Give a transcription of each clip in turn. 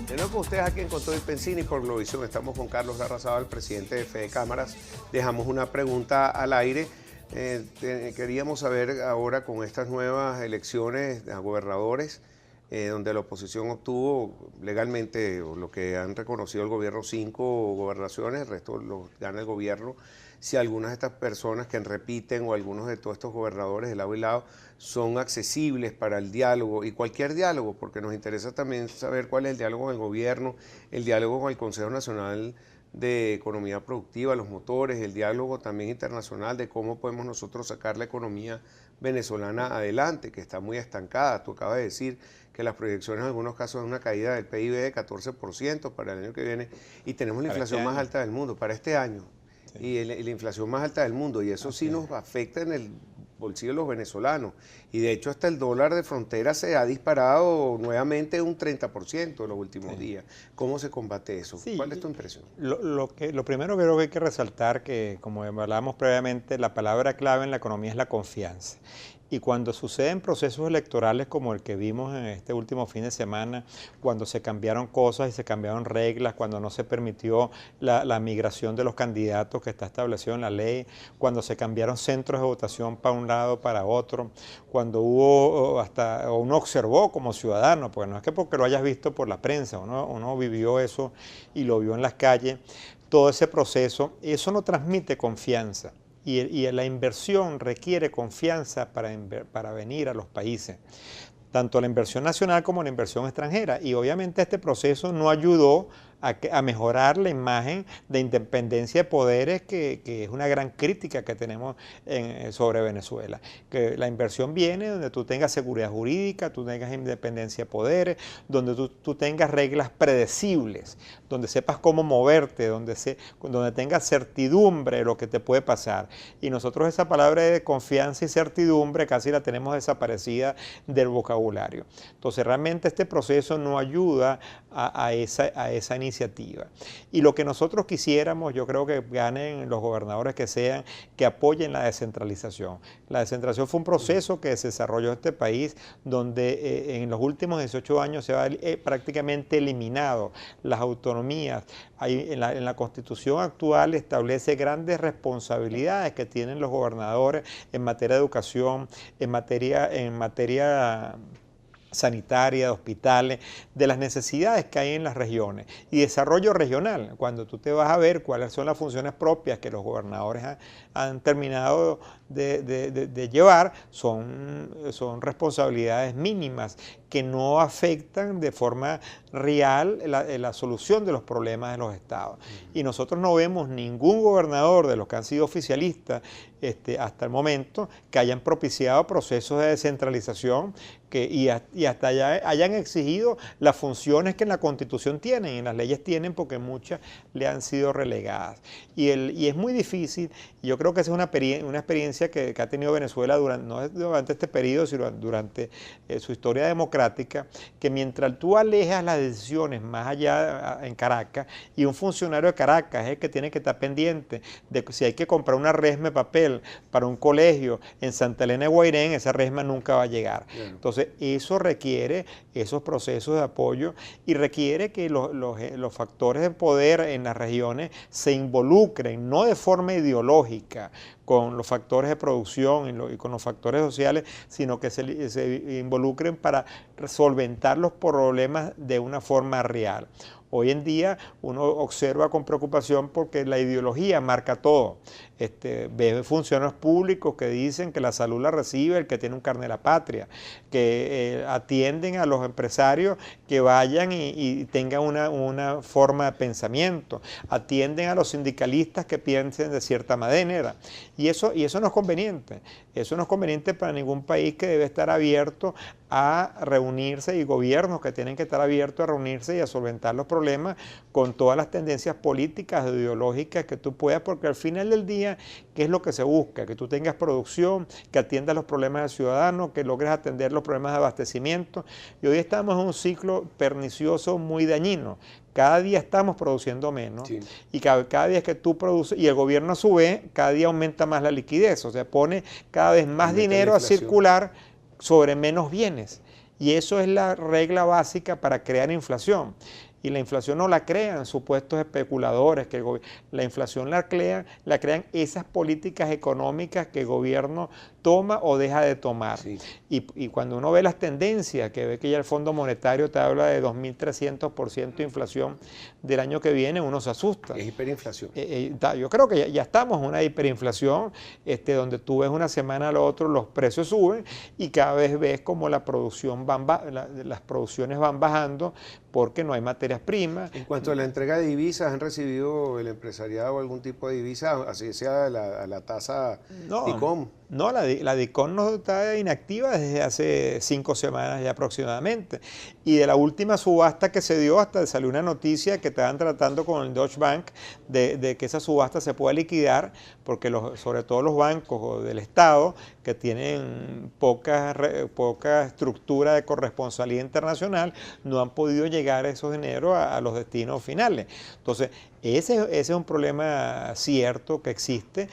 Tenemos con ustedes aquí en Con Todo y Pensini por Globovisión. Estamos con Carlos Larrazábal, presidente de Fede Cámaras. Dejamos una pregunta al aire. Queríamos saber ahora con estas nuevas elecciones a gobernadores, donde la oposición obtuvo legalmente lo que han reconocido el gobierno 5 gobernaciones, el resto lo gana el gobierno. Si algunas de estas personas que repiten o algunos de todos estos gobernadores de lado y lado son accesibles para el diálogo y cualquier diálogo, porque nos interesa también saber cuál es el diálogo con el gobierno, el diálogo con el Consejo Nacional de Economía Productiva, los motores, el diálogo también internacional de cómo podemos nosotros sacar la economía venezolana adelante, que está muy estancada. Tú acabas de decir que las proyecciones en algunos casos es una caída del PIB de 14% para el año que viene y tenemos la inflación más alta del mundo para este año. Y la inflación más alta del mundo, y eso sí nos afecta en el bolsillo de los venezolanos. Y de hecho hasta el dólar de frontera se ha disparado nuevamente un 30% en los últimos días. ¿Cómo se combate eso? ¿Cuál es tu impresión? Lo primero que creo que hay que resaltar que, como hablábamos previamente, la palabra clave en la economía es la confianza. Y cuando suceden procesos electorales como el que vimos en este último fin de semana, cuando se cambiaron cosas y se cambiaron reglas, cuando no se permitió la migración de los candidatos que está establecido en la ley, cuando se cambiaron centros de votación para un lado, para otro, cuando hubo hasta uno observó como ciudadano, porque no es que porque lo hayas visto por la prensa, uno vivió eso y lo vio en las calles, todo ese proceso, eso no transmite confianza. Y la inversión requiere confianza para venir a los países, tanto la inversión nacional como la inversión extranjera. Y obviamente este proceso no ayudó a mejorar la imagen de independencia de poderes, que es una gran crítica que tenemos sobre Venezuela. Que la inversión viene donde tú tengas seguridad jurídica, tú tengas independencia de poderes, donde tú tengas reglas predecibles, donde sepas cómo moverte, donde tengas certidumbre de lo que te puede pasar. Y nosotros esa palabra de confianza y certidumbre casi la tenemos desaparecida del vocabulario. Entonces realmente este proceso no ayuda a esa iniciativa. Y lo que nosotros quisiéramos, yo creo que ganen los gobernadores que sean, que apoyen la descentralización. La descentralización fue un proceso que se desarrolló en este país donde en los últimos 18 años se ha prácticamente eliminado las autonomías. En la Constitución actual establece grandes responsabilidades que tienen los gobernadores en materia de educación, en materia sanitaria, de hospitales, de las necesidades que hay en las regiones y desarrollo regional. Cuando tú te vas a ver cuáles son las funciones propias que los gobernadores han terminado de llevar, son responsabilidades mínimas que no afectan de forma real la solución de los problemas de los estados. Y nosotros no vemos ningún gobernador de los que han sido oficialistas hasta el momento que hayan propiciado procesos de descentralización y hasta hayan exigido las funciones que en la Constitución tienen, en las leyes tienen, porque muchas le han sido relegadas. Y es muy difícil, y yo creo que esa es una experiencia que ha tenido Venezuela no durante este periodo, sino durante su historia democrática, que mientras tú alejas las decisiones más allá en Caracas, y un funcionario de Caracas es el que tiene que estar pendiente de si hay que comprar una resma de papel para un colegio en Santa Elena de Guairén, esa resma nunca va a llegar. Bien. Entonces eso requiere esos procesos de apoyo y requiere que los factores de poder en las regiones se involucren, no de forma ideológica, con los factores de producción y con los factores sociales, sino que se involucren para solventar los problemas de una forma real. Hoy en día uno observa con preocupación porque la ideología marca todo. Ve funcionarios públicos que dicen que la salud la recibe el que tiene un carnet de la patria, que atienden a los empresarios que vayan y tengan una forma de pensamiento, atienden a los sindicalistas que piensen de cierta manera. Y eso no es conveniente. Eso no es conveniente para ningún país que debe estar abierto a reunirse, y gobiernos que tienen que estar abiertos a reunirse y a solventar los problemas problema con todas las tendencias políticas, ideológicas que tú puedas, porque al final del día, ¿qué es lo que se busca? Que tú tengas producción, que atiendas los problemas del ciudadano, que logres atender los problemas de abastecimiento. Y hoy estamos en un ciclo pernicioso muy dañino. Cada día estamos produciendo menos, sí, y cada día que tú produces, y el gobierno a su vez, cada día aumenta más la liquidez, o sea, pone cada vez más dinero a circular sobre menos bienes. Y eso es la regla básica para crear inflación. Y la inflación no la crean supuestos especuladores, la inflación la crean esas políticas económicas que el gobierno toma o deja de tomar. Sí. Y cuando uno ve las tendencias, que ve que ya el Fondo Monetario te habla de 2.300% de inflación del año que viene, uno se asusta. Es hiperinflación. Yo creo que ya estamos en una hiperinflación, donde tú ves una semana a la otra los precios suben y cada vez ves como la producción las producciones van bajando porque no hay materias primas. En cuanto a la entrega de divisas, ¿han recibido el empresariado algún tipo de divisa, así sea a la tasa DICOM? No, la DICOM no está inactiva desde hace 5 semanas ya aproximadamente. Y de la última subasta que se dio, hasta salió una noticia que estaban tratando con el Deutsche Bank de que esa subasta se pueda liquidar, porque sobre todo los bancos del Estado, que tienen poca estructura de corresponsalía internacional, no han podido llegar esos dineros a los destinos finales. Entonces, ese es un problema cierto que existe,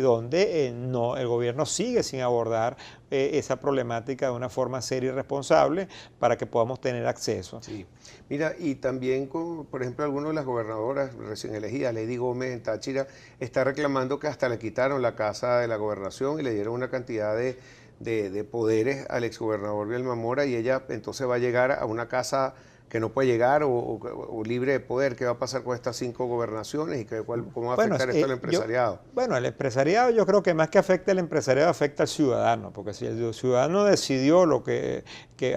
donde el gobierno sigue sin abordar esa problemática de una forma seria y responsable para que podamos tener acceso. Sí. Mira, y también, por ejemplo, algunas de las gobernadoras recién elegidas, Lady Gómez en Táchira, está reclamando que hasta le quitaron la casa de la gobernación y le dieron una cantidad de poderes al exgobernador Bielma Mora, y ella entonces va a llegar a una casa que no puede llegar o libre de poder. ¿Qué va a pasar con estas 5 gobernaciones y cómo va a afectar esto al empresariado? El empresariado, yo creo que más que afecta al empresariado, afecta al ciudadano, porque si el ciudadano decidió lo que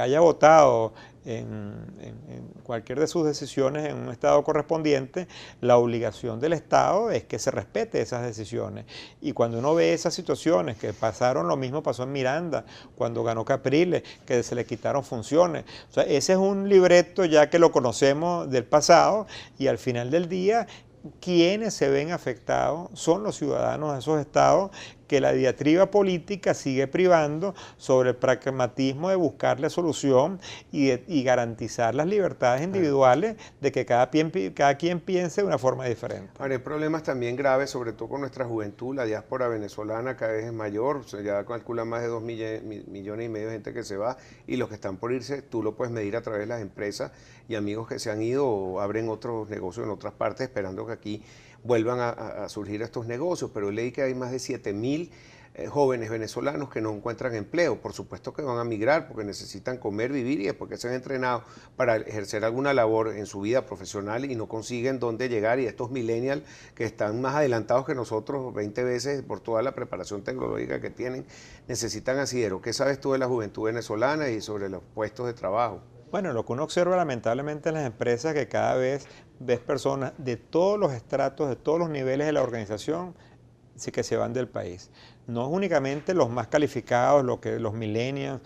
haya votado en cualquier de sus decisiones en un estado correspondiente, la obligación del Estado es que se respete esas decisiones. Y cuando uno ve esas situaciones que pasaron, lo mismo pasó en Miranda, cuando ganó Capriles, que se le quitaron funciones. O sea, ese es un libreto ya que lo conocemos del pasado, y al final del día, quienes se ven afectados son los ciudadanos de esos estados, que la diatriba política sigue privando sobre el pragmatismo de buscarle solución y garantizar las libertades individuales de que cada quien piense de una forma diferente. Ahora, hay problemas también graves, sobre todo con nuestra juventud. La diáspora venezolana cada vez es mayor, o sea, ya calcula más de 2,5 millones de gente que se va, y los que están por irse, tú lo puedes medir a través de las empresas, y amigos que se han ido o abren otros negocios en otras partes esperando que aquí vuelvan a surgir estos negocios. Pero leí que hay más de 7,000 jóvenes venezolanos que no encuentran empleo. Por supuesto que van a migrar porque necesitan comer, vivir, y después que se han entrenado para ejercer alguna labor en su vida profesional y no consiguen dónde llegar. Y estos millennials que están más adelantados que nosotros 20 veces por toda la preparación tecnológica que tienen, necesitan asidero. ¿Qué sabes tú de la juventud venezolana y sobre los puestos de trabajo? Bueno, lo que uno observa lamentablemente en las empresas, que cada vez ves personas de todos los estratos, de todos los niveles de la organización, sí que se van del país. No es únicamente los más calificados, los millennials,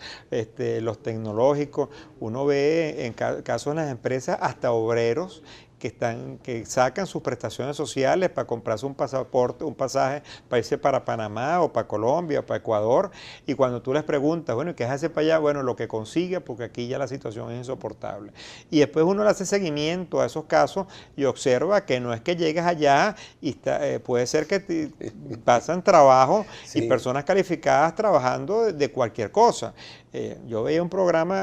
los tecnológicos. Uno ve en casos en las empresas hasta obreros que sacan sus prestaciones sociales para comprarse un pasaje para irse para Panamá o para Colombia o para Ecuador, y cuando tú les preguntas, bueno, ¿y qué hace para allá? Bueno, lo que consigue, porque aquí ya la situación es insoportable. Y después uno le hace seguimiento a esos casos y observa que no es que llegues allá y puede ser que pasan trabajo, sí, y personas calificadas trabajando de cualquier cosa. Yo veía un programa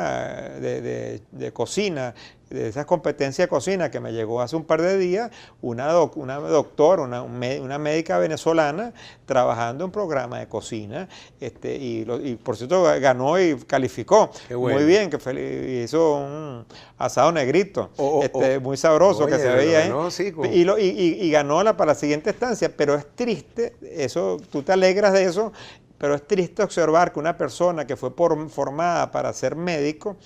de cocina, de esas competencias de cocina, que me llegó hace un par de días, una doctora, una médica venezolana trabajando en un programa de cocina, y por cierto ganó y calificó. Bueno. Muy bien, que hizo un asado negrito, muy sabroso, oye, que se veía ahí, sí, y ganó para la siguiente estancia. Pero es triste, eso, tú te alegras de eso, pero es triste observar que una persona que fue formada para ser médico,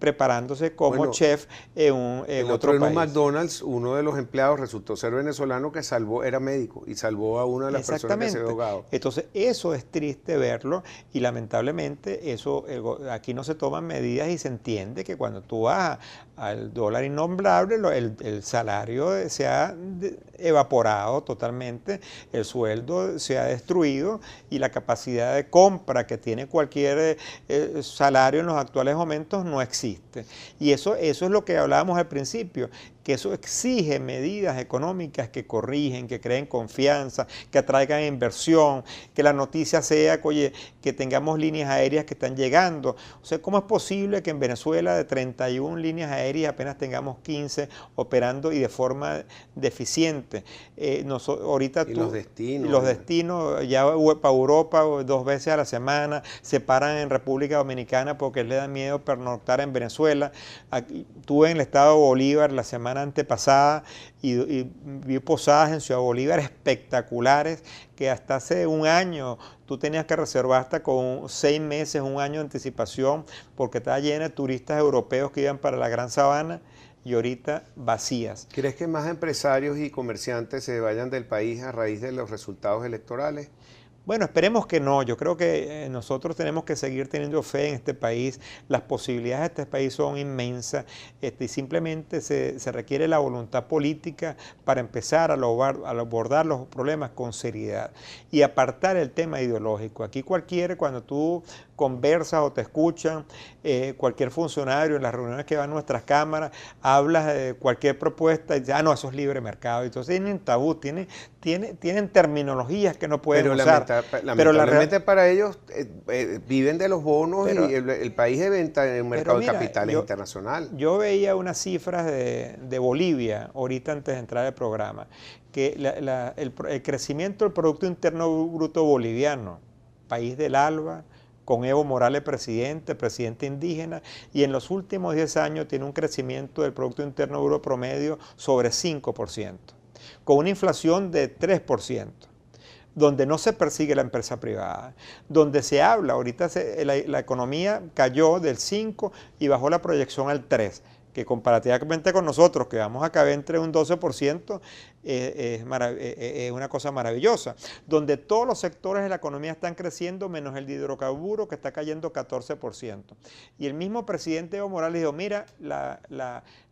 preparándose como chef en otro en país. un McDonald's, uno de los empleados resultó ser venezolano que salvó, era médico y salvó a una de las personas que se había ahogado. Entonces, eso es triste verlo y lamentablemente eso aquí no se toman medidas y se entiende que cuando tú vas al dólar innombrable, el salario se ha evaporado totalmente, el sueldo se ha destruido y la capacidad de compra que tiene cualquier salario en los actuales momentos no existe. Y eso es lo que hablábamos al principio, que eso exige medidas económicas que corrigen, que creen confianza, que atraigan inversión, que la noticia sea oye, que tengamos líneas aéreas que están llegando. O sea, ¿cómo es posible que en Venezuela de 31 líneas aéreas apenas tengamos 15 operando y de forma deficiente? Ahorita y los destinos. Los destinos, ya para Europa 2 veces a la semana, se paran en República Dominicana porque les da miedo pernoctar en Venezuela. Aquí, estuve en el estado de Bolívar la semana antepasada y vi posadas en Ciudad Bolívar espectaculares que hasta hace un año tú tenías que reservar hasta con 6 meses, un año de anticipación porque estaba llena de turistas europeos que iban para la Gran Sabana y ahorita vacías. ¿Crees que más empresarios y comerciantes se vayan del país a raíz de los resultados electorales? Bueno, esperemos que no. Yo creo que nosotros tenemos que seguir teniendo fe en este país. Las posibilidades de este país son inmensas y simplemente se requiere la voluntad política para empezar a abordar los problemas con seriedad y apartar el tema ideológico. Aquí cuando tú conversas o te escuchan, cualquier funcionario en las reuniones que van a nuestras cámaras, hablas de cualquier propuesta y dices, no, eso es libre mercado. Entonces tienen tabú, tienen terminologías que no pueden usar. Lamentablemente para ellos viven de los bonos y el país de venta en un mercado de capitales internacional. Yo veía unas cifras de Bolivia, ahorita antes de entrar al programa, que el crecimiento del Producto Interno Bruto boliviano, país del ALBA, con Evo Morales presidente indígena, y en los últimos 10 años tiene un crecimiento del Producto Interno Bruto promedio sobre 5%, con una inflación de 3%. Donde no se persigue la empresa privada, donde se habla, ahorita la economía cayó del 5 y bajó la proyección al 3, que comparativamente con nosotros, que vamos a caber entre un 12%, es una cosa maravillosa, donde todos los sectores de la economía están creciendo, menos el de hidrocarburo, que está cayendo 14%. Y el mismo presidente Evo Morales dijo, mira,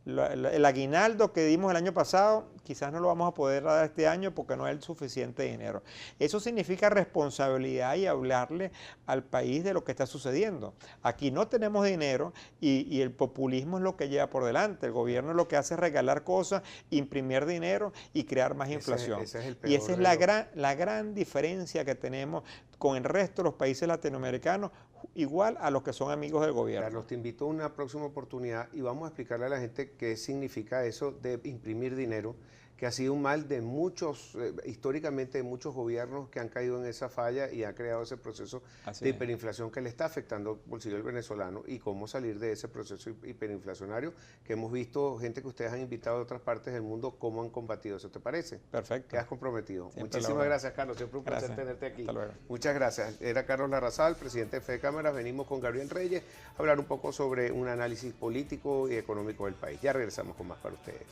el aguinaldo que dimos el año pasado, quizás no lo vamos a poder dar este año porque no hay el suficiente dinero. Eso significa responsabilidad y hablarle al país de lo que está sucediendo. Aquí no tenemos dinero y el populismo es lo que lleva por delante. El gobierno lo que hace es regalar cosas, imprimir dinero y crear más inflación. Y esa es la gran diferencia que tenemos con el resto de los países latinoamericanos, igual a los que son amigos del gobierno. Carlos, te invito a una próxima oportunidad y vamos a explicarle a la gente qué significa eso de imprimir dinero, que ha sido un mal de muchos, históricamente de muchos gobiernos que han caído en esa falla y ha creado ese proceso de hiperinflación que le está afectando al bolsillo del venezolano y cómo salir de ese proceso hiperinflacionario que hemos visto gente que ustedes han invitado de otras partes del mundo, cómo han combatido eso. ¿Te parece? Perfecto. Quedas comprometido. Muchísimas gracias, Carlos. Siempre un placer tenerte aquí. Hasta luego. Muchas gracias. Era Carlos Larrazábal, presidente de Fede Cámaras. Venimos con Gabriel Reyes a hablar un poco sobre un análisis político y económico del país. Ya regresamos con más para ustedes.